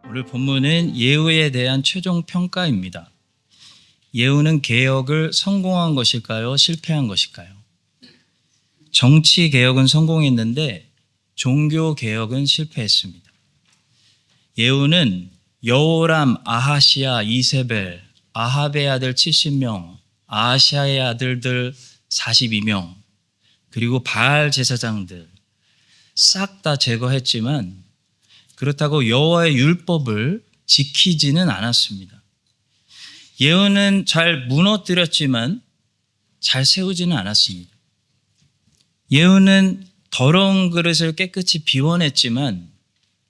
오늘 본문은 예후에 대한 최종 평가입니다. 예후는 개혁을 성공한 것일까요? 실패한 것일까요? 정치 개혁은 성공했는데 종교 개혁은 실패했습니다. 예후는 여호람, 아하시야, 이세벨, 아합의 아들 70명, 아하시야의 아들들 42명, 그리고 바알 제사장들 싹 다 제거했지만 그렇다고 여호와의 율법을 지키지는 않았습니다. 예후는 잘 무너뜨렸지만 잘 세우지는 않았습니다. 예후는 더러운 그릇을 깨끗이 비워냈지만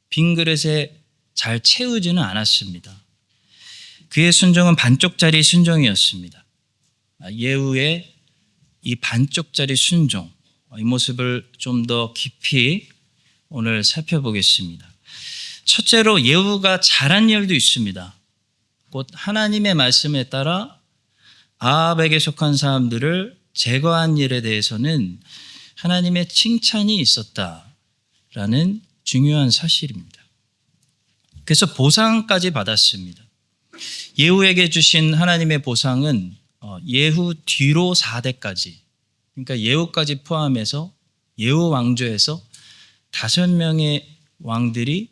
빈 그릇에 잘 채우지는 않았습니다. 그의 순종은 반쪽짜리 순종이었습니다. 예후의 이 반쪽짜리 순종, 이 모습을 좀 더 깊이 오늘 살펴보겠습니다. 첫째로 예후가 잘한 일도 있습니다. 곧 하나님의 말씀에 따라 아합에게 속한 사람들을 제거한 일에 대해서는 하나님의 칭찬이 있었다라는 중요한 사실입니다. 그래서 보상까지 받았습니다. 예후에게 주신 하나님의 보상은 예후 뒤로 4대까지, 그러니까 예후까지 포함해서 예후 왕조에서 5명의 왕들이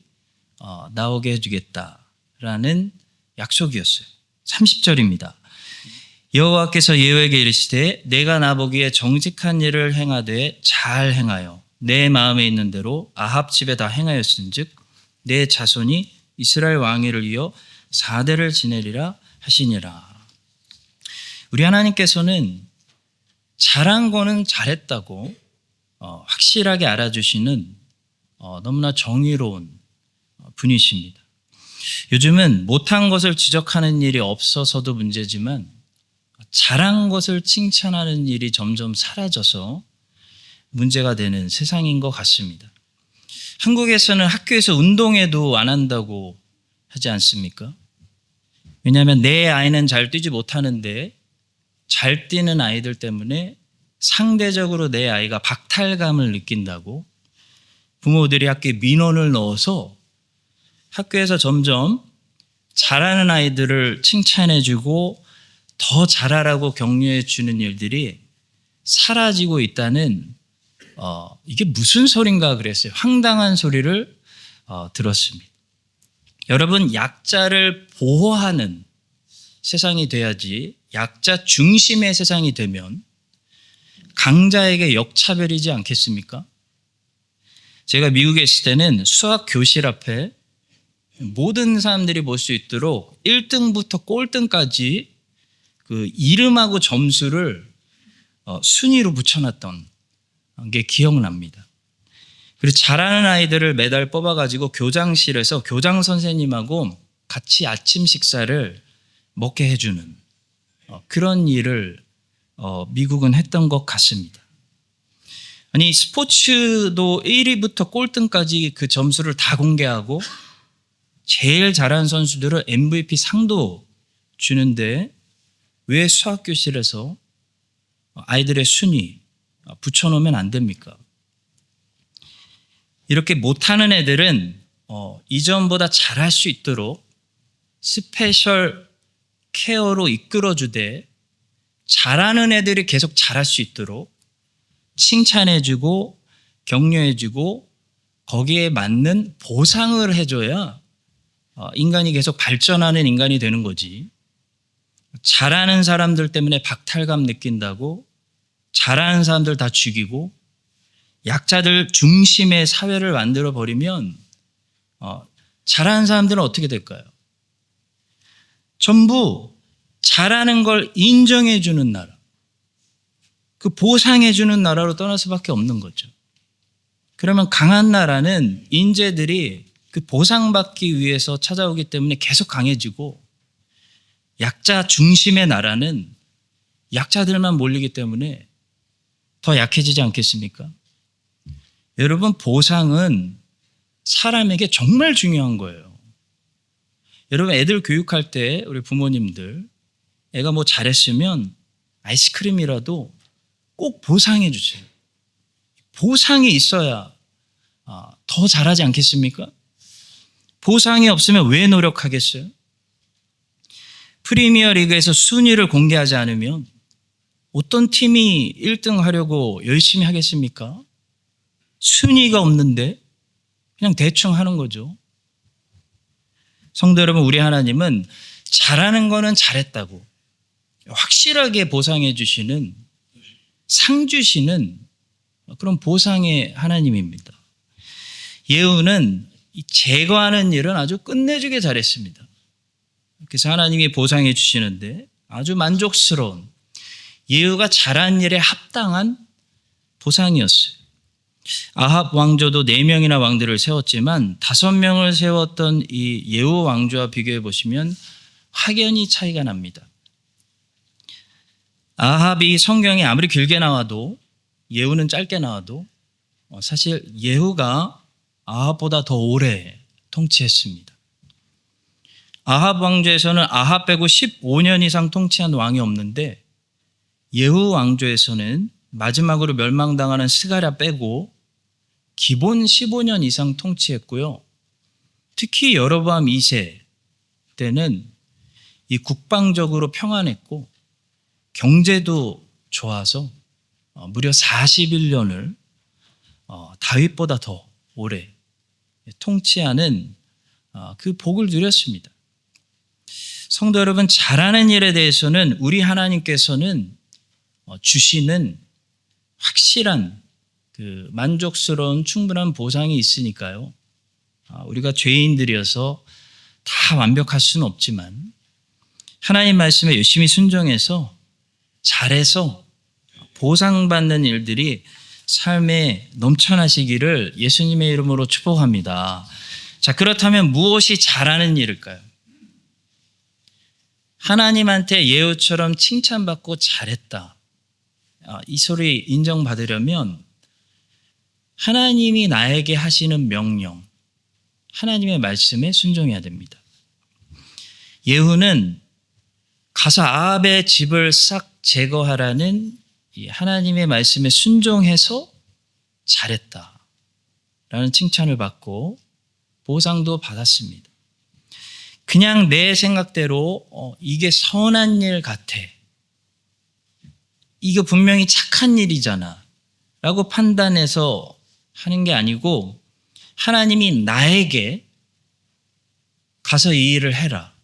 나오게 해주겠다라는 약속이었어요. 30절입니다. 여호와께서 예후에게 이르시되 내가 나보기에 정직한 일을 행하되 잘 행하여 내 마음에 있는 대로 아합 집에 다 행하였은즉 내 자손이 이스라엘 왕위를 이어 4대를 지내리라 하시니라. 우리 하나님께서는 잘한 거는 잘했다고 확실하게 알아주시는 너무나 정의로운 분이십니다. 요즘은 못한 것을 지적하는 일이 없어서도 문제지만 잘한 것을 칭찬하는 일이 점점 사라져서 문제가 되는 세상인 것 같습니다. 한국에서는 학교에서 운동회도 안 한다고 하지 않습니까? 왜냐하면 내 아이는 잘 뛰지 못하는데 잘 뛰는 아이들 때문에 상대적으로 내 아이가 박탈감을 느낀다고 부모들이 학교에 민원을 넣어서 학교에서 점점 잘하는 아이들을 칭찬해주고 더 잘하라고 격려해주는 일들이 사라지고 있다는 이게 무슨 소린가 그랬어요. 황당한 소리를 들었습니다. 여러분, 약자를 보호하는 세상이 돼야지 약자 중심의 세상이 되면 강자에게 역차별이지 않겠습니까? 제가 미국에 있을 때는 수학 교실 앞에 모든 사람들이 볼 수 있도록 1등부터 꼴등까지 그 이름하고 점수를 순위로 붙여놨던 게 기억납니다. 그리고 잘하는 아이들을 매달 뽑아가지고 교장실에서 교장 선생님하고 같이 아침 식사를 먹게 해주는 그런 일을 미국은 했던 것 같습니다. 아니, 스포츠도 1위부터 꼴등까지 그 점수를 다 공개하고 제일 잘하는 선수들은 MVP 상도 주는데 왜 수학교실에서 아이들의 순위 붙여놓으면 안 됩니까? 이렇게 못하는 애들은 이전보다 잘할 수 있도록 스페셜 케어로 이끌어주되 잘하는 애들이 계속 잘할 수 있도록 칭찬해주고 격려해주고 거기에 맞는 보상을 해줘야 인간이 계속 발전하는 인간이 되는 거지. 잘하는 사람들 때문에 박탈감 느낀다고 잘하는 사람들 다 죽이고 약자들 중심의 사회를 만들어 버리면 잘하는 사람들은 어떻게 될까요? 전부 잘하는 걸 인정해 주는 나라, 그 보상해 주는 나라로 떠날 수밖에 없는 거죠. 그러면 강한 나라는 인재들이 그 보상받기 위해서 찾아오기 때문에 계속 강해지고 약자 중심의 나라는 약자들만 몰리기 때문에 더 약해지지 않겠습니까? 여러분, 보상은 사람에게 정말 중요한 거예요. 여러분, 애들 교육할 때 우리 부모님들 애가 뭐 잘했으면 아이스크림이라도 꼭 보상해 주세요. 보상이 있어야 더 잘하지 않겠습니까? 보상이 없으면 왜 노력하겠어요? 프리미어 리그에서 순위를 공개하지 않으면 어떤 팀이 1등 하려고 열심히 하겠습니까? 순위가 없는데 그냥 대충 하는 거죠. 성도 여러분, 우리 하나님은 잘하는 거는 잘했다고 확실하게 보상해 주시는, 상 주시는 그런 보상의 하나님입니다. 예후는 제거하는 일은 아주 끝내주게 잘했습니다. 그래서 하나님이 보상해 주시는데 아주 만족스러운, 예후가 잘한 일에 합당한 보상이었어요. 아합 왕조도 4명이나 왕들을 세웠지만 5명을 세웠던 이 예후 왕조와 비교해 보시면 확연히 차이가 납니다. 아합이 성경에 아무리 길게 나와도, 예후는 짧게 나와도 사실 예후가 아합보다 더 오래 통치했습니다. 아합 왕조에서는 아합 빼고 15년 이상 통치한 왕이 없는데, 예후 왕조에서는 마지막으로 멸망당하는 스가랴 빼고 기본 15년 이상 통치했고요. 특히 여로보암 2세 때는 이 국방적으로 평안했고 경제도 좋아서 무려 41년을 다윗보다 더 오래 통치하는 그 복을 누렸습니다. 성도 여러분, 잘하는 일에 대해서는 우리 하나님께서는 주시는 확실한 그 만족스러운 충분한 보상이 있으니까요. 우리가 죄인들이어서 다 완벽할 수는 없지만 하나님 말씀에 열심히 순종해서 잘해서 보상받는 일들이 삶에 넘쳐나시기를 예수님의 이름으로 축복합니다. 자, 그렇다면 무엇이 잘하는 일일까요? 하나님한테 예후처럼 칭찬받고 잘했다, 이 소리 인정받으려면 하나님이 나에게 하시는 명령, 하나님의 말씀에 순종해야 됩니다. 예후는 가서 아합의 집을 싹 제거하라는 이 하나님의 말씀에 순종해서 잘했다라는 칭찬을 받고 보상도 받았습니다. 그냥 내 생각대로 이게 선한 일 같아, 이거 분명히 착한 일이잖아 라고 판단해서 하는 게 아니고, 하나님이 나에게 가서 이 일을 해라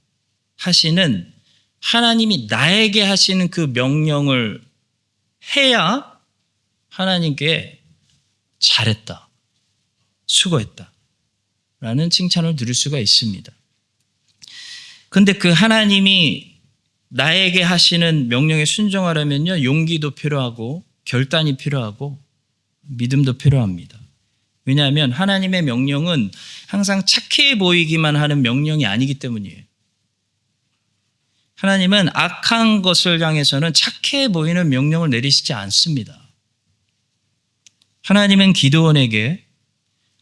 하시는, 하나님이 나에게 하시는 그 명령을 해야 하나님께 잘했다, 수고했다 라는 칭찬을 누릴 수가 있습니다. 그런데 그 하나님이 나에게 하시는 명령에 순종하려면요, 용기도 필요하고 결단이 필요하고 믿음도 필요합니다. 왜냐하면 하나님의 명령은 항상 착해 보이기만 하는 명령이 아니기 때문이에요. 하나님은 악한 것을 향해서는 착해 보이는 명령을 내리시지 않습니다. 하나님은 기드온에게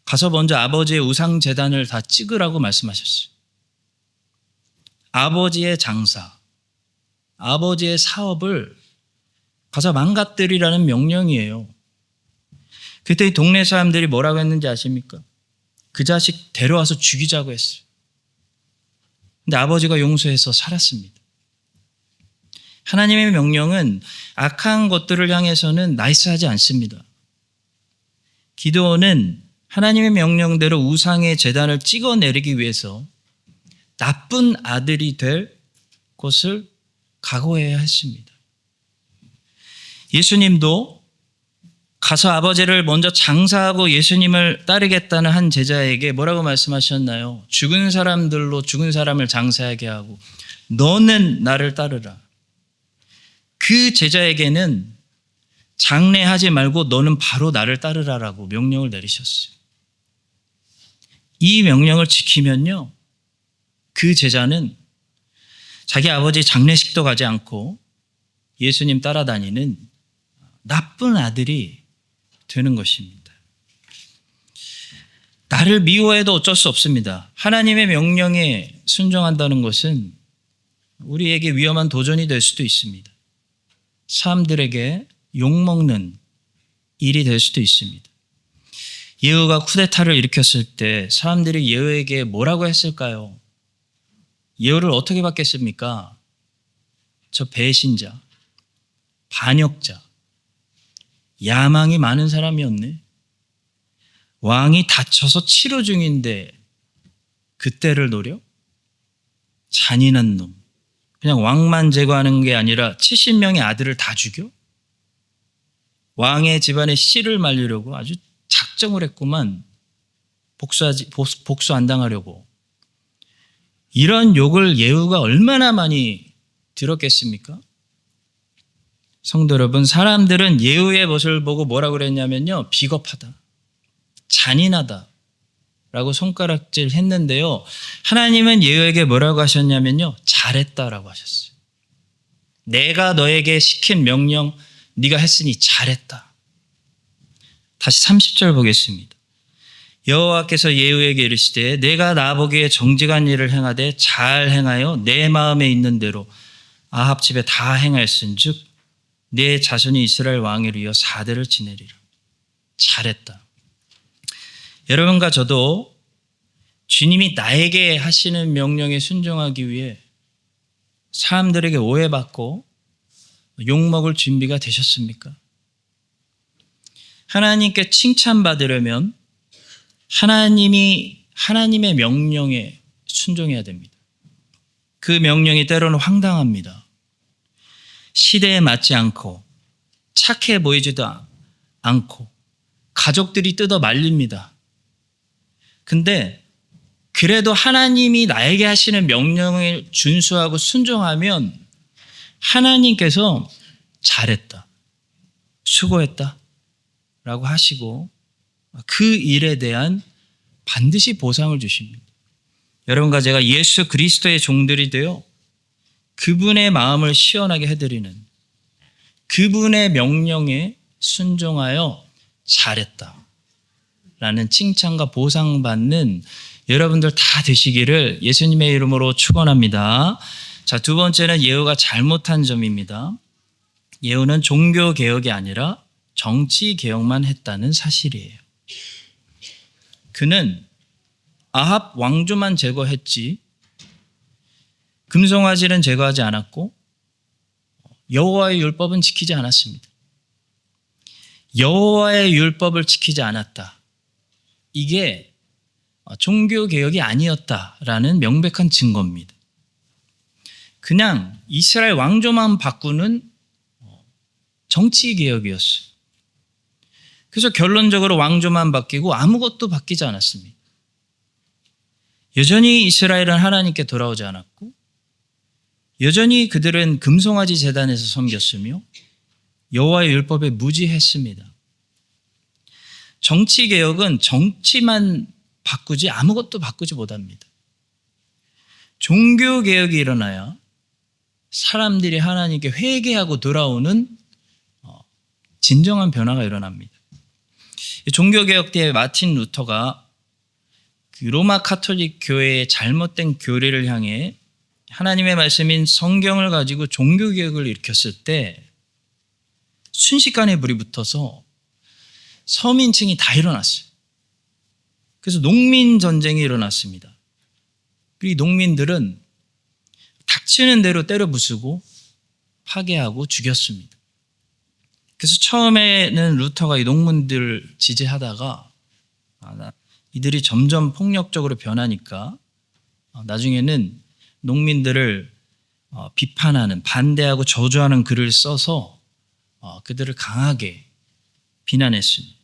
가서 먼저 아버지의 우상 제단을 다 찍으라고 말씀하셨어요. 아버지의 장사, 아버지의 사업을 가서 망가뜨리라는 명령이에요. 그때 이 동네 사람들이 뭐라고 했는지 아십니까? 그 자식 데려와서 죽이자고 했어요. 근데 아버지가 용서해서 살았습니다. 하나님의 명령은 악한 것들을 향해서는 나이스하지 않습니다. 기드온은 하나님의 명령대로 우상의 제단을 찍어내리기 위해서 나쁜 아들이 될 것을 각오해야 했습니다. 예수님도 가서 아버지를 먼저 장사하고 예수님을 따르겠다는 한 제자에게 뭐라고 말씀하셨나요? 죽은 사람들로 죽은 사람을 장사하게 하고 너는 나를 따르라. 그 제자에게는 장례하지 말고 너는 바로 나를 따르라라고 명령을 내리셨어요. 이 명령을 지키면요, 그 제자는 자기 아버지 장례식도 가지 않고 예수님 따라다니는 나쁜 아들이 되는 것입니다. 나를 미워해도 어쩔 수 없습니다. 하나님의 명령에 순종한다는 것은 우리에게 위험한 도전이 될 수도 있습니다. 사람들에게 욕먹는 일이 될 수도 있습니다. 예후가 쿠데타를 일으켰을 때 사람들이 예후에게 뭐라고 했을까요? 예후를 어떻게 받겠습니까? 저 배신자, 반역자, 야망이 많은 사람이었네. 왕이 다쳐서 치료 중인데 그때를 노려? 잔인한 놈. 그냥 왕만 제거하는 게 아니라 70명의 아들을 다 죽여? 왕의 집안에 씨를 말리려고 아주 작정을 했구만. 복수 안 당하려고. 이런 욕을 예후가 얼마나 많이 들었겠습니까? 성도 여러분, 사람들은 예후의 모습을 보고 뭐라고 그랬냐면요, 비겁하다, 잔인하다 라고 손가락질 했는데요, 하나님은 예후에게 뭐라고 하셨냐면요, 잘했다라고 하셨어요. 내가 너에게 시킨 명령 네가 했으니 잘했다. 다시 30절 보겠습니다. 여호와께서 예후에게 이르시되 내가 나보기에 정직한 일을 행하되 잘 행하여 내 마음에 있는 대로 아합 집에 다 행하였은즉 내 자손이 이스라엘 왕위를 이어 4대를 지내리라. 잘했다. 여러분과 저도 주님이 나에게 하시는 명령에 순종하기 위해 사람들에게 오해받고 욕먹을 준비가 되셨습니까? 하나님께 칭찬받으려면 하나님의 명령에 순종해야 됩니다. 그 명령이 때로는 황당합니다. 시대에 맞지 않고 착해 보이지도 않고 가족들이 뜯어 말립니다. 근데 그래도 하나님이 나에게 하시는 명령을 준수하고 순종하면 하나님께서 잘했다, 수고했다 라고 하시고 그 일에 대한 반드시 보상을 주십니다. 여러분과 제가 예수 그리스도의 종들이 되어 그분의 마음을 시원하게 해드리는, 그분의 명령에 순종하여 잘했다 라는 칭찬과 보상받는 여러분들 다 되시기를 예수님의 이름으로 축원합니다. 자, 두 번째는 예후가 잘못한 점입니다. 예후는 종교개혁이 아니라 정치개혁만 했다는 사실이에요. 그는 아합 왕조만 제거했지 금송아지는 제거하지 않았고 여호와의 율법은 지키지 않았습니다. 여호와의 율법을 지키지 않았다. 이게 종교개혁이 아니었다라는 명백한 증거입니다. 그냥 이스라엘 왕조만 바꾸는 정치개혁이었어요. 그래서 결론적으로 왕조만 바뀌고 아무것도 바뀌지 않았습니다. 여전히 이스라엘은 하나님께 돌아오지 않았고 여전히 그들은 금송아지 제단에서 섬겼으며 여호와의 율법에 무지했습니다. 정치개혁은 정치만 바꾸지 아무것도 바꾸지 못합니다. 종교개혁이 일어나야 사람들이 하나님께 회개하고 돌아오는 진정한 변화가 일어납니다. 종교개혁 때 마틴 루터가 그 로마 카톨릭 교회의 잘못된 교리를 향해 하나님의 말씀인 성경을 가지고 종교개혁을 일으켰을 때 순식간에 불이 붙어서 서민층이 다 일어났어요. 그래서 농민 전쟁이 일어났습니다. 이 농민들은 닥치는 대로 때려 부수고 파괴하고 죽였습니다. 그래서 처음에는 루터가 이 농민들을 지지하다가 이들이 점점 폭력적으로 변하니까 나중에는 농민들을 비판하는, 반대하고 저주하는 글을 써서 그들을 강하게 비난했습니다.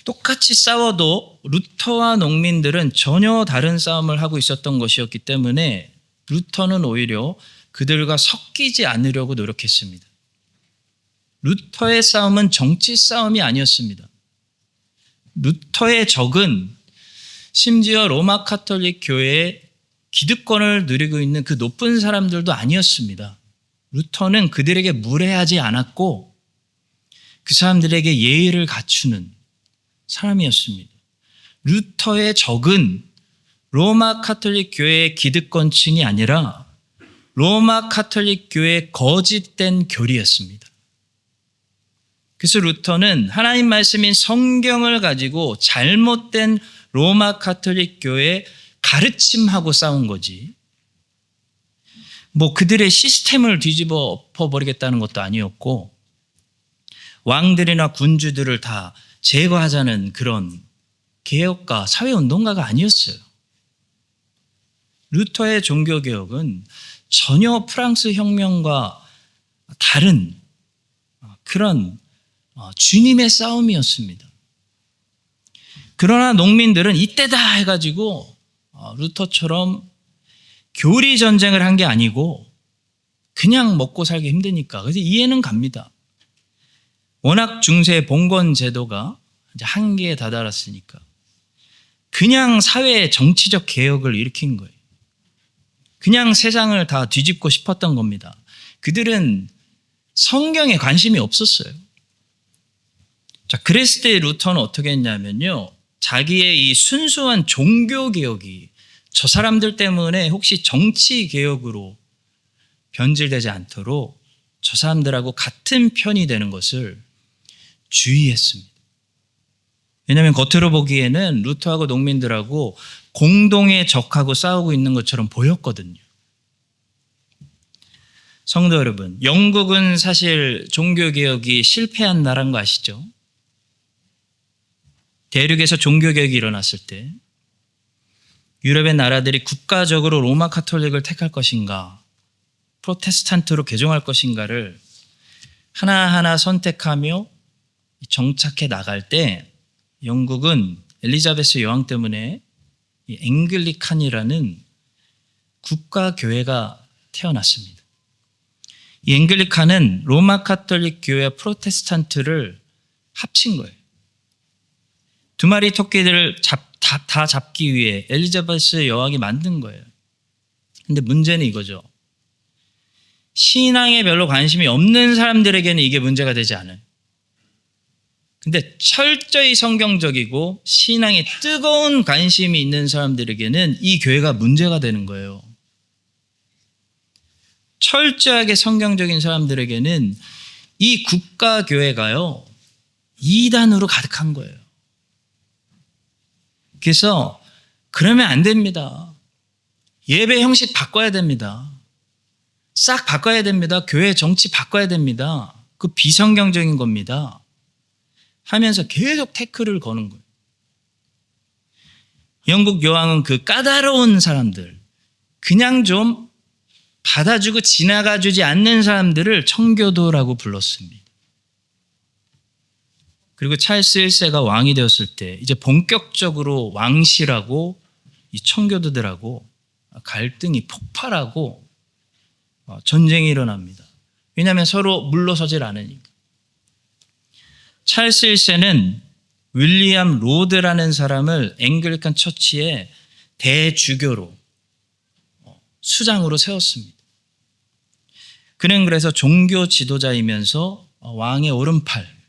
똑같이 싸워도 루터와 농민들은 전혀 다른 싸움을 하고 있었던 것이었기 때문에 루터는 오히려 그들과 섞이지 않으려고 노력했습니다. 루터의 싸움은 정치 싸움이 아니었습니다. 루터의 적은 심지어 로마 카톨릭 교회의 기득권을 누리고 있는 그 높은 사람들도 아니었습니다. 루터는 그들에게 무례하지 않았고 그 사람들에게 예의를 갖추는 사람이었습니다. 루터의 적은 로마 카톨릭 교회의 기득권층이 아니라 로마 카톨릭 교회의 거짓된 교리였습니다. 그래서 루터는 하나님 말씀인 성경을 가지고 잘못된 로마 카톨릭 교회의 가르침하고 싸운 거지, 뭐 그들의 시스템을 뒤집어 버리겠다는 것도 아니었고, 왕들이나 군주들을 다 제거하자는 그런 개혁가, 사회운동가가 아니었어요. 루터의 종교개혁은 전혀 프랑스 혁명과 다른 그런 주님의 싸움이었습니다. 그러나 농민들은 이때다 해가지고 루터처럼 교리 전쟁을 한 게 아니고 그냥 먹고 살기 힘드니까, 그래서 이해는 갑니다. 워낙 중세 봉건 제도가 이제 한계에 다다랐으니까 그냥 사회의 정치적 개혁을 일으킨 거예요. 그냥 세상을 다 뒤집고 싶었던 겁니다. 그들은 성경에 관심이 없었어요. 자, 그랬을 때 루터는 어떻게 했냐면요, 자기의 이 순수한 종교 개혁이 저 사람들 때문에 혹시 정치 개혁으로 변질되지 않도록 저 사람들하고 같은 편이 되는 것을 주의했습니다. 왜냐하면 겉으로 보기에는 루터하고 농민들하고 공동의 적하고 싸우고 있는 것처럼 보였거든요. 성도 여러분, 영국은 사실 종교개혁이 실패한 나라인 거 아시죠? 대륙에서 종교개혁이 일어났을 때 유럽의 나라들이 국가적으로 로마 카톨릭을 택할 것인가, 프로테스탄트로 개종할 것인가를 하나하나 선택하며 정착해 나갈 때 영국은 엘리자베스 여왕 때문에 이 앵글리칸이라는 국가교회가 태어났습니다. 이 앵글리칸은 로마 카톨릭 교회와 프로테스탄트를 합친 거예요. 두 마리 토끼들을 다 잡기 위해 엘리자베스 여왕이 만든 거예요. 근데 문제는 이거죠. 신앙에 별로 관심이 없는 사람들에게는 이게 문제가 되지 않아요. 근데 철저히 성경적이고 신앙에 뜨거운 관심이 있는 사람들에게는 이 교회가 문제가 되는 거예요. 철저하게 성경적인 사람들에게는 이 국가교회가요, 이단으로 가득한 거예요. 그래서 그러면 안 됩니다. 예배 형식 바꿔야 됩니다. 싹 바꿔야 됩니다. 교회 정치 바꿔야 됩니다. 그 비성경적인 겁니다. 하면서 계속 태클을 거는 거예요. 영국 여왕은 그 까다로운 사람들, 그냥 좀 받아주고 지나가주지 않는 사람들을 청교도라고 불렀습니다. 그리고 찰스 1세가 왕이 되었을 때 이제 본격적으로 왕실하고 이 청교도들하고 갈등이 폭발하고 전쟁이 일어납니다. 왜냐하면 서로 물러서질 않으니까. 찰스 1세는 윌리엄 로드라는 사람을 앵글리칸 처치의 대주교로 수장으로 세웠습니다. 그는 그래서 종교 지도자이면서 왕의 오른팔,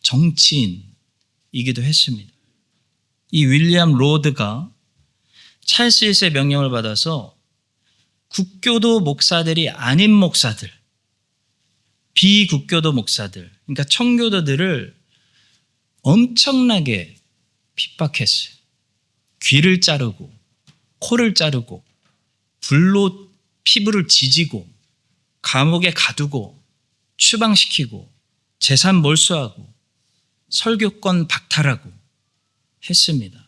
정치인이기도 했습니다. 이 윌리엄 로드가 찰스 1세 명령을 받아서 국교도 목사들이 아닌 목사들, 비국교도 목사들, 그러니까 청교도들을 엄청나게 핍박했어요. 귀를 자르고 코를 자르고 불로 피부를 지지고 감옥에 가두고 추방시키고 재산 몰수하고 설교권 박탈하고 했습니다.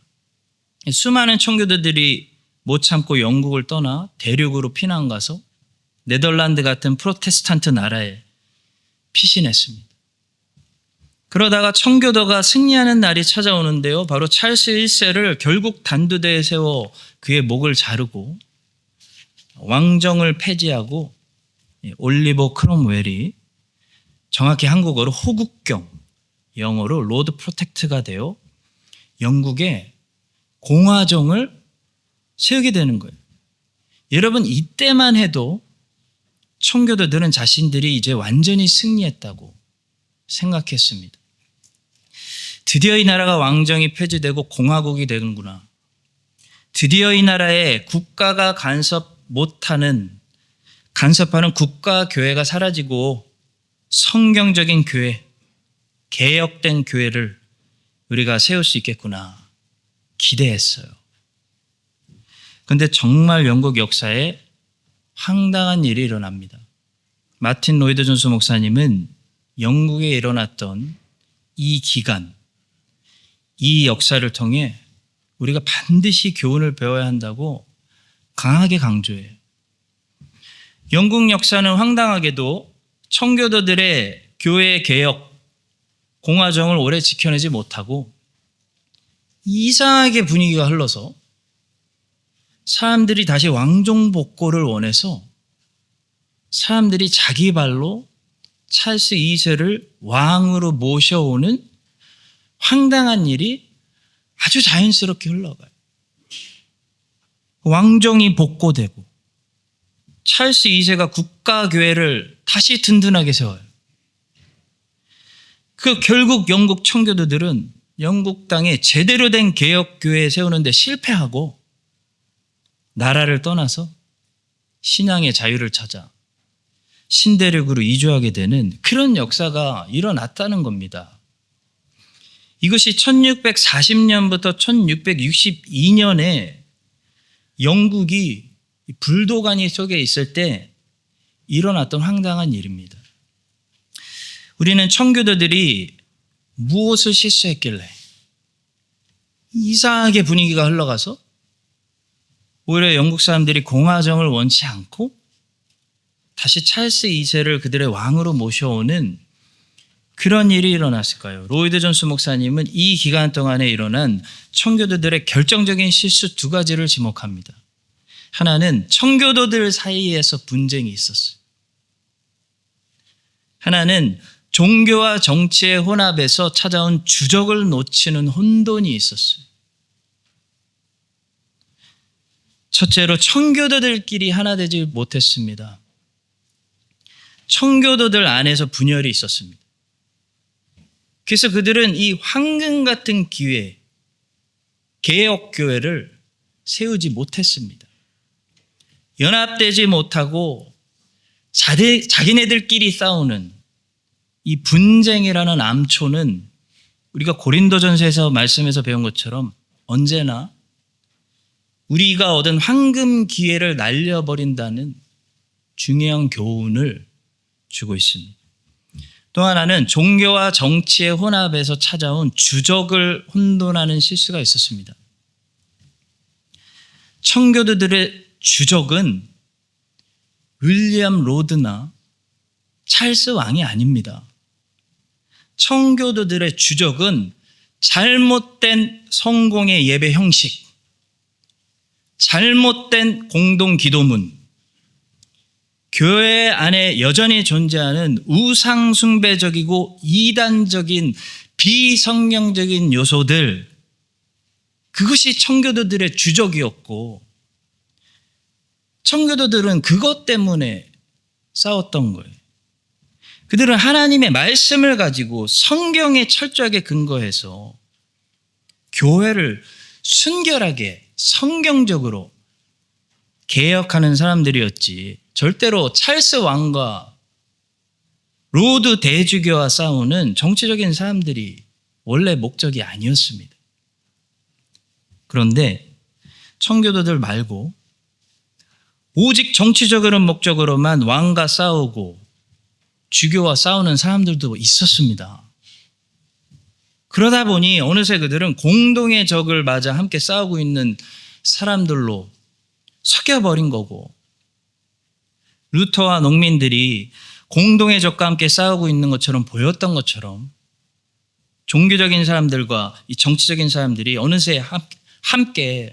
수많은 청교도들이 못 참고 영국을 떠나 대륙으로 피난 가서 네덜란드 같은 프로테스탄트 나라에 피신했습니다. 그러다가 청교도가 승리하는 날이 찾아오는데요, 바로 찰스 1세를 결국 단두대에 세워 그의 목을 자르고 왕정을 폐지하고 올리버 크롬웰이 정확히 한국어로 호국경, 영어로 로드 프로텍트가 되어 영국의 공화정을 세우게 되는 거예요. 여러분, 이때만 해도 청교도들은 자신들이 이제 완전히 승리했다고 생각했습니다. 드디어 이 나라가 왕정이 폐지되고 공화국이 되는구나. 드디어 이 나라에 국가가 간섭 못하는 간섭하는 국가 교회가 사라지고 성경적인 교회, 개혁된 교회를 우리가 세울 수 있겠구나 기대했어요. 그런데 정말 영국 역사에 황당한 일이 일어납니다. 마틴 로이드 존스 목사님은 영국에 일어났던 이 기간, 이 역사를 통해 우리가 반드시 교훈을 배워야 한다고 강하게 강조해요. 영국 역사는 황당하게도 청교도들의 교회 개혁, 공화정을 오래 지켜내지 못하고 이상하게 분위기가 흘러서 사람들이 다시 왕정복고를 원해서 사람들이 자기 발로 찰스 2세를 왕으로 모셔오는 황당한 일이 아주 자연스럽게 흘러가요. 왕정이 복고되고 찰스 2세가 국가교회를 다시 든든하게 세워요. 결국 영국 청교도들은 영국 땅에 제대로 된 개혁교회 세우는데 실패하고 나라를 떠나서 신앙의 자유를 찾아 신대륙으로 이주하게 되는 그런 역사가 일어났다는 겁니다. 이것이 1640년부터 1662년에 영국이 불도가니 속에 있을 때 일어났던 황당한 일입니다. 우리는 청교도들이 무엇을 실수했길래 이상하게 분위기가 흘러가서 오히려 영국 사람들이 공화정을 원치 않고 다시 찰스 2세를 그들의 왕으로 모셔오는 그런 일이 일어났을까요? 로이드 존스 목사님은 이 기간 동안에 일어난 청교도들의 결정적인 실수 두 가지를 지목합니다. 하나는 청교도들 사이에서 분쟁이 있었어요. 하나는 종교와 정치의 혼합에서 찾아온 주적을 놓치는 혼돈이 있었어요. 첫째로 청교도들끼리 하나 되지 못했습니다. 청교도들 안에서 분열이 있었습니다. 그래서 그들은 이 황금 같은 기회, 개혁교회를 세우지 못했습니다. 연합되지 못하고 자기네들끼리 싸우는 이 분쟁이라는 암초는 우리가 고린도전서에서 말씀에서 배운 것처럼 언제나 우리가 얻은 황금 기회를 날려버린다는 중요한 교훈을 주고 있습니다. 또 하나는 종교와 정치의 혼합에서 찾아온 주적을 혼돈하는 실수가 있었습니다. 청교도들의 주적은 윌리엄 로드나 찰스 왕이 아닙니다. 청교도들의 주적은 잘못된 성공의 예배 형식, 잘못된 공동 기도문, 교회 안에 여전히 존재하는 우상숭배적이고 이단적인 비성경적인 요소들, 그것이 청교도들의 주적이었고 청교도들은 그것 때문에 싸웠던 거예요. 그들은 하나님의 말씀을 가지고 성경에 철저하게 근거해서 교회를 순결하게 성경적으로 개혁하는 사람들이었지, 절대로 찰스 왕과 로드 대주교와 싸우는 정치적인 사람들이 원래 목적이 아니었습니다. 그런데 청교도들 말고 오직 정치적인 목적으로만 왕과 싸우고 주교와 싸우는 사람들도 있었습니다. 그러다 보니 어느새 그들은 공동의 적을 맞아 함께 싸우고 있는 사람들로 섞여버린 거고, 루터와 농민들이 공동의 적과 함께 싸우고 있는 것처럼 보였던 것처럼 종교적인 사람들과 이 정치적인 사람들이 어느새 함께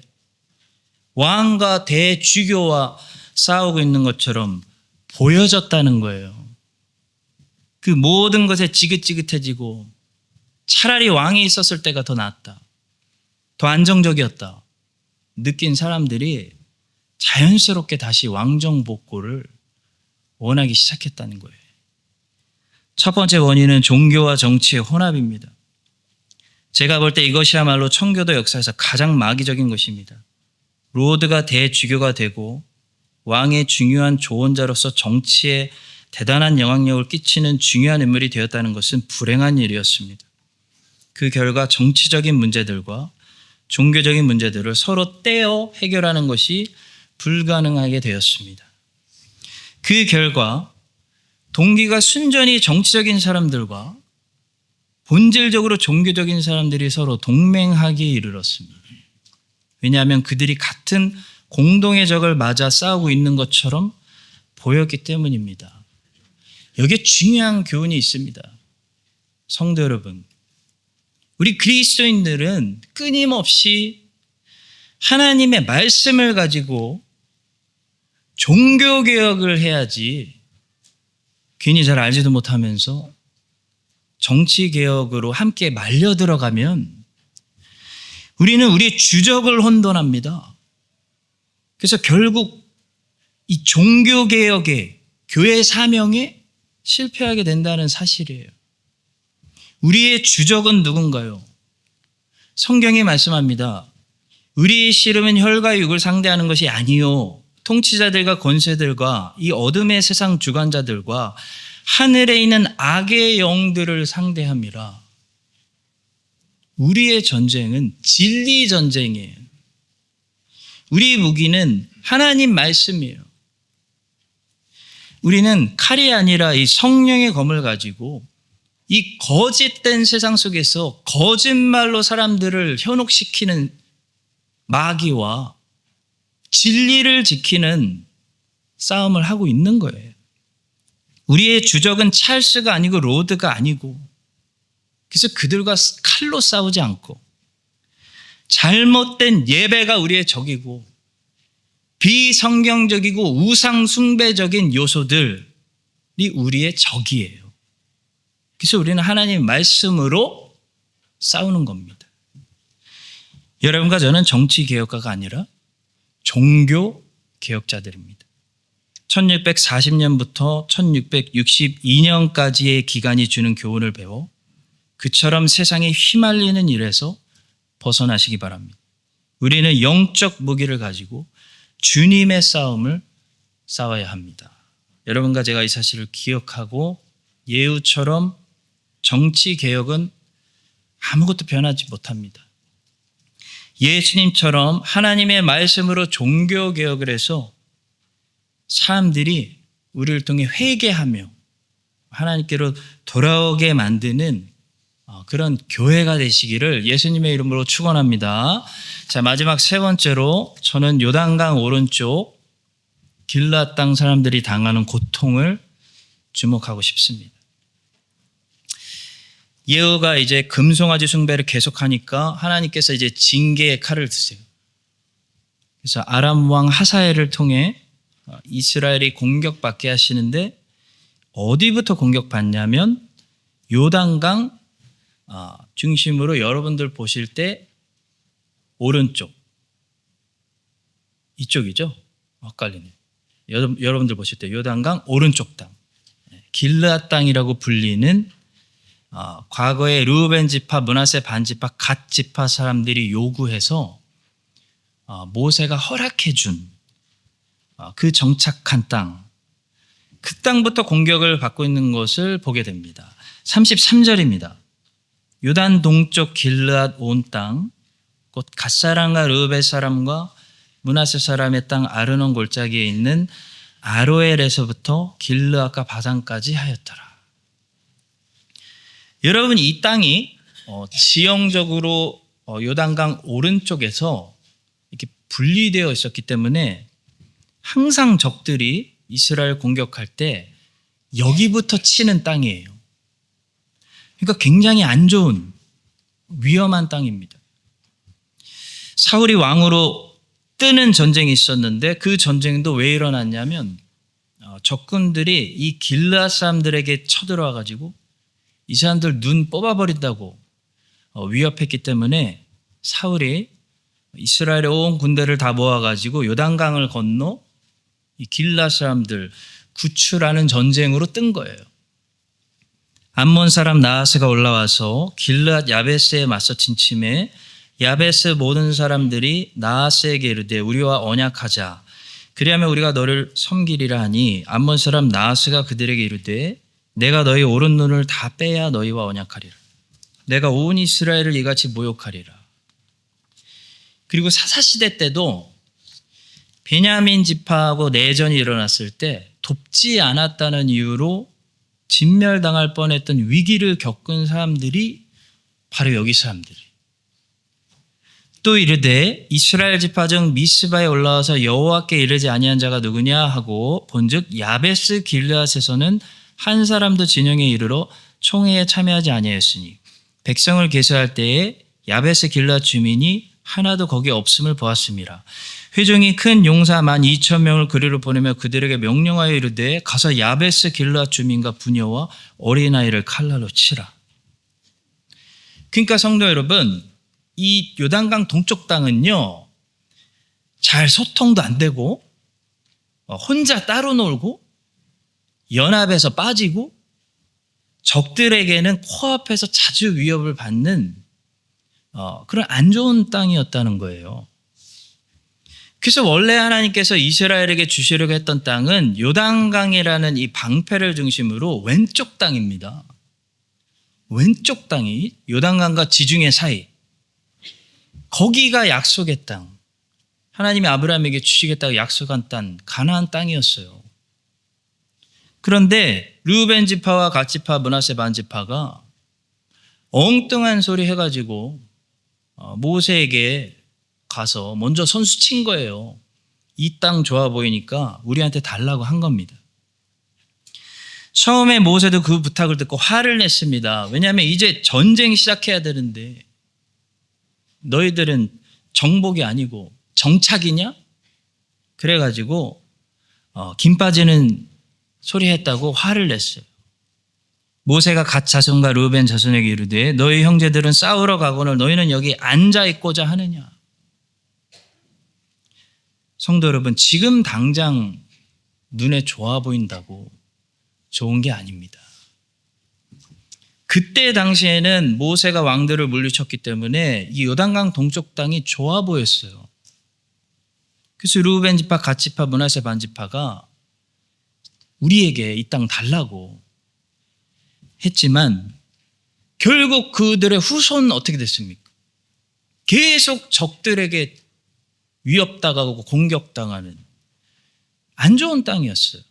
왕과 대주교와 싸우고 있는 것처럼 보여졌다는 거예요. 그 모든 것에 지긋지긋해지고 차라리 왕이 있었을 때가 더 낫다, 더 안정적이었다 느낀 사람들이 자연스럽게 다시 왕정복고를 원하기 시작했다는 거예요. 첫 번째 원인은 종교와 정치의 혼합입니다. 제가 볼 때 이것이야말로 청교도 역사에서 가장 마귀적인 것입니다. 로드가 대주교가 되고 왕의 중요한 조언자로서 정치에 대단한 영향력을 끼치는 중요한 인물이 되었다는 것은 불행한 일이었습니다. 그 결과 정치적인 문제들과 종교적인 문제들을 서로 떼어 해결하는 것이 불가능하게 되었습니다. 그 결과 동기가 순전히 정치적인 사람들과 본질적으로 종교적인 사람들이 서로 동맹하기에 이르렀습니다. 왜냐하면 그들이 같은 공동의 적을 맞아 싸우고 있는 것처럼 보였기 때문입니다. 여기에 중요한 교훈이 있습니다. 성도 여러분, 우리 그리스도인들은 끊임없이 하나님의 말씀을 가지고 종교개혁을 해야지 괜히 잘 알지도 못하면서 정치개혁으로 함께 말려 들어가면 우리는 우리의 주적을 혼돈합니다. 그래서 결국 이 종교개혁의 교회 사명에 실패하게 된다는 사실이에요. 우리의 주적은 누군가요? 성경이 말씀합니다. 우리의 씨름은 혈과 육을 상대하는 것이 아니요 통치자들과 권세들과 이 어둠의 세상 주관자들과 하늘에 있는 악의 영들을 상대함이라. 우리의 전쟁은 진리 전쟁이에요. 우리의 무기는 하나님 말씀이에요. 우리는 칼이 아니라 이 성령의 검을 가지고 이 거짓된 세상 속에서 거짓말로 사람들을 현혹시키는 마귀와 진리를 지키는 싸움을 하고 있는 거예요. 우리의 주적은 찰스가 아니고 로드가 아니고, 그래서 그들과 칼로 싸우지 않고 잘못된 예배가 우리의 적이고 비성경적이고 우상 숭배적인 요소들이 우리의 적이에요. 그래서 우리는 하나님의 말씀으로 싸우는 겁니다. 여러분과 저는 정치개혁가가 아니라 종교개혁자들입니다. 1640년부터 1662년까지의 기간이 주는 교훈을 배워 그처럼 세상에 휘말리는 일에서 벗어나시기 바랍니다. 우리는 영적 무기를 가지고 주님의 싸움을 싸워야 합니다. 여러분과 제가 이 사실을 기억하고 예후처럼 정치개혁은 아무것도 변하지 못합니다. 예수님처럼 하나님의 말씀으로 종교개혁을 해서 사람들이 우리를 통해 회개하며 하나님께로 돌아오게 만드는 그런 교회가 되시기를 예수님의 이름으로 축원합니다. 자, 마지막 세 번째로 저는 요단강 오른쪽 길르앗 땅 사람들이 당하는 고통을 주목하고 싶습니다. 예후가 이제 금송아지 숭배를 계속하니까 하나님께서 이제 징계의 칼을 드세요. 그래서 아람 왕 하사엘을 통해 이스라엘이 공격받게 하시는데 어디부터 공격받냐면 요단강 중심으로 여러분들 보실 때 오른쪽 이쪽이죠? 헷갈리네요. 여러분들 보실 때 요단강 오른쪽 땅 길르앗 땅이라고 불리는 과거에 르우벤 지파, 므낫세 반지파, 갓 지파 사람들이 요구해서 모세가 허락해 준 그 정착한 땅, 그 땅부터 공격을 받고 있는 것을 보게 됩니다. 33절입니다. 요단 동쪽 길르앗 온 땅, 곧 갓 사람과 르우벤 사람과 므낫세 사람의 땅 아르논 골짜기에 있는 아로엘에서부터 길르앗과 바산까지 하였더라. 여러분, 이 땅이 지형적으로 요단강 오른쪽에서 이렇게 분리되어 있었기 때문에 항상 적들이 이스라엘 공격할 때 여기부터 치는 땅이에요. 그러니까 굉장히 안 좋은 위험한 땅입니다. 사울이 왕으로 뜨는 전쟁이 있었는데 그 전쟁도 왜 일어났냐면 적군들이 이 길르앗 사람들에게 쳐들어와 가지고 이 사람들 눈 뽑아버린다고 위협했기 때문에 사울이 이스라엘의 온 군대를 다 모아가지고 요단강을 건너 이 길르앗 사람들 구출하는 전쟁으로 뜬 거예요. 암몬 사람 나하스가 올라와서 길르앗 야베스에 맞서 진침해 야베스 모든 사람들이 나하스에게 이르되 우리와 언약하자. 그리하면 우리가 너를 섬기리라 하니 암몬 사람 나하스가 그들에게 이르되 내가 너희 오른 눈을 다 빼야 너희와 언약하리라. 내가 온 이스라엘을 이같이 모욕하리라. 그리고 사사시대 때도 베냐민 지파하고 내전이 일어났을 때 돕지 않았다는 이유로 진멸당할 뻔했던 위기를 겪은 사람들이 바로 여기 사람들이. 또 이르되 이스라엘 지파 중 미스바에 올라와서 여호와께 이르지 아니한 자가 누구냐 하고 본즉 야베스 길르앗에서는 한 사람도 진영에 이르러 총회에 참여하지 아니하였으니 백성을 계수할 때에 야베스 길르앗 주민이 하나도 거기 없음을 보았습니다. 회중이 큰 용사 12,000명을 그리로 보내며 그들에게 명령하여 이르되 가서 야베스 길르앗 주민과 부녀와 어린아이를 칼날로 치라. 그러니까 성도 여러분, 이 요단강 동쪽 땅은요, 잘 소통도 안 되고 혼자 따로 놀고 연합에서 빠지고 적들에게는 코앞에서 자주 위협을 받는 그런 안 좋은 땅이었다는 거예요. 그래서 원래 하나님께서 이스라엘에게 주시려고 했던 땅은 요단강이라는 이 방패를 중심으로 왼쪽 땅입니다. 왼쪽 땅이 요단강과 지중해 사이, 거기가 약속의 땅, 하나님이 아브라함에게 주시겠다고 약속한 땅, 가나안 땅이었어요. 그런데 르우벤 지파와 갓 지파, 므낫세 반 지파가 엉뚱한 소리 해가지고 모세에게 가서 먼저 선수 친 거예요. 이 땅 좋아 보이니까 우리한테 달라고 한 겁니다. 처음에 모세도 그 부탁을 듣고 화를 냈습니다. 왜냐하면 이제 전쟁 시작해야 되는데 너희들은 정복이 아니고 정착이냐? 그래가지고 김 빠지는 소리 했다고 화를 냈어요. 모세가 갓 자손과 르우벤 자손에게 이르되 너희 형제들은 싸우러 가거늘 너희는 여기 앉아 있고자 하느냐? 성도 여러분, 지금 당장 눈에 좋아 보인다고 좋은 게 아닙니다. 그때 당시에는 모세가 왕들을 물리쳤기 때문에 이 요단강 동쪽 땅이 좋아 보였어요. 그래서 르우벤 지파, 갓 지파, 므낫세 반 지파가 우리에게 이 땅 달라고 했지만 결국 그들의 후손은 어떻게 됐습니까? 계속 적들에게 위협당하고 공격당하는 안 좋은 땅이었어요.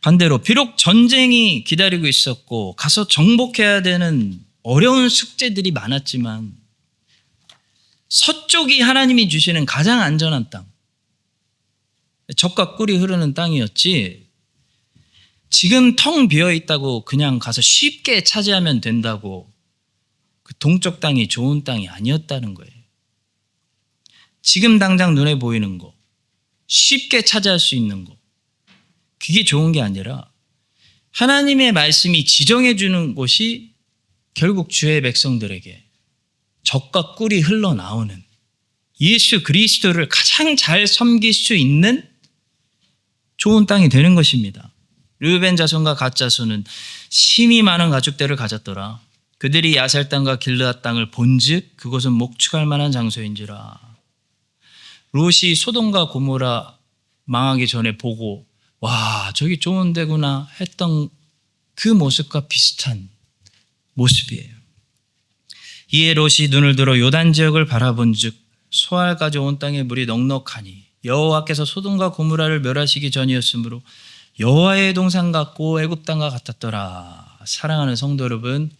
반대로 비록 전쟁이 기다리고 있었고 가서 정복해야 되는 어려운 숙제들이 많았지만 서쪽이 하나님이 주시는 가장 안전한 땅, 젖과 꿀이 흐르는 땅이었지 지금 텅 비어 있다고 그냥 가서 쉽게 차지하면 된다고 그 동쪽 땅이 좋은 땅이 아니었다는 거예요. 지금 당장 눈에 보이는 거, 쉽게 차지할 수 있는 거, 그게 좋은 게 아니라 하나님의 말씀이 지정해 주는 곳이 결국 주의 백성들에게 젖과 꿀이 흘러나오는 예수 그리스도를 가장 잘 섬길 수 있는 좋은 땅이 되는 것입니다. 르우벤 자손과 갓 자손은 심히 많은 가축들을 가졌더라. 그들이 야셀 땅과 길르앗 땅을 본즉 그곳은 목축할 만한 장소인지라. 롯이 소돔과 고모라 망하기 전에 보고 와, 저기 좋은 데구나 했던 그 모습과 비슷한 모습이에요. 이에 롯이 눈을 들어 요단 지역을 바라본즉 소알까지 온 땅에 물이 넉넉하니 여호와께서 소돔과 고모라를 멸하시기 전이었으므로 여호와의 동산 같고 애굽 땅과 같았더라. 사랑하는 성도 여러분,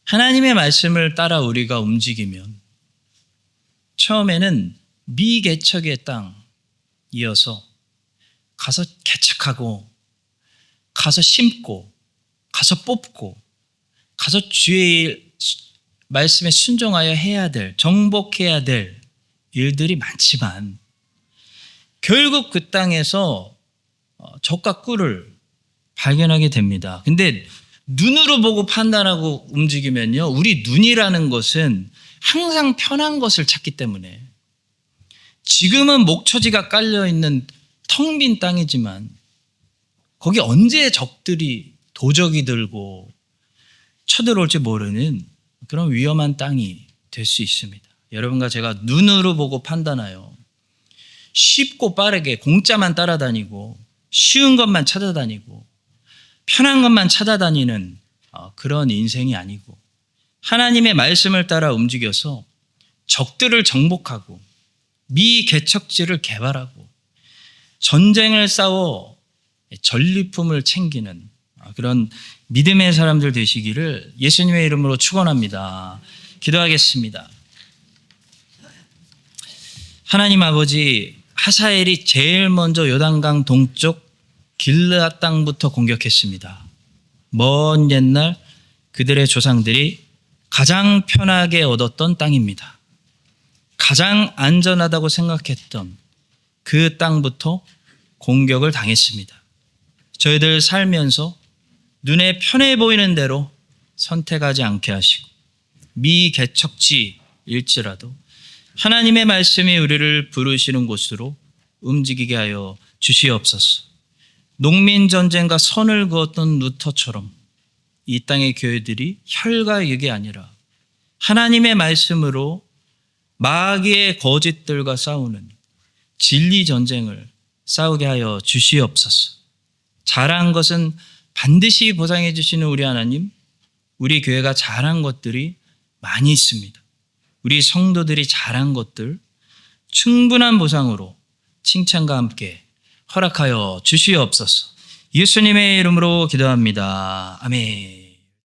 하나님의 말씀을 따라 우리가 움직이면 처음에는 미개척의 땅이어서 가서 개척하고 가서 심고 가서 뽑고 가서 주의 말씀에 순종하여 해야 될, 정복해야 될 일들이 많지만 결국 그 땅에서 젖과 꿀을 발견하게 됩니다. 근데 눈으로 보고 판단하고 움직이면요, 우리 눈이라는 것은 항상 편한 것을 찾기 때문에 지금은 목초지가 깔려있는 텅 빈 땅이지만 거기 언제 적들이 도적이 들고 쳐들어올지 모르는 그런 위험한 땅이 될 수 있습니다. 여러분과 제가 눈으로 보고 판단하여 쉽고 빠르게 공짜만 따라다니고 쉬운 것만 찾아다니고 편한 것만 찾아다니는 그런 인생이 아니고 하나님의 말씀을 따라 움직여서 적들을 정복하고 미개척지를 개발하고 전쟁을 싸워 전리품을 챙기는 그런 믿음의 사람들 되시기를 예수님의 이름으로 축원합니다. 기도하겠습니다. 하나님 아버지, 하사엘이 제일 먼저 요단강 동쪽 길르앗 땅부터 공격했습니다. 먼 옛날 그들의 조상들이 가장 편하게 얻었던 땅입니다. 가장 안전하다고 생각했던 그 땅부터 공격을 당했습니다. 저희들 살면서 눈에 편해 보이는 대로 선택하지 않게 하시고 미개척지일지라도 하나님의 말씀이 우리를 부르시는 곳으로 움직이게 하여 주시옵소서. 농민전쟁과 선을 그었던 루터처럼 이 땅의 교회들이 혈과 육이 아니라 하나님의 말씀으로 마귀의 거짓들과 싸우는 진리 전쟁을 싸우게 하여 주시옵소서. 잘한 것은 반드시 보상해 주시는 우리 하나님, 우리 교회가 잘한 것들이 많이 있습니다. 우리 성도들이 잘한 것들 충분한 보상으로 칭찬과 함께 허락하여 주시옵소서. 예수님의 이름으로 기도합니다. 아멘.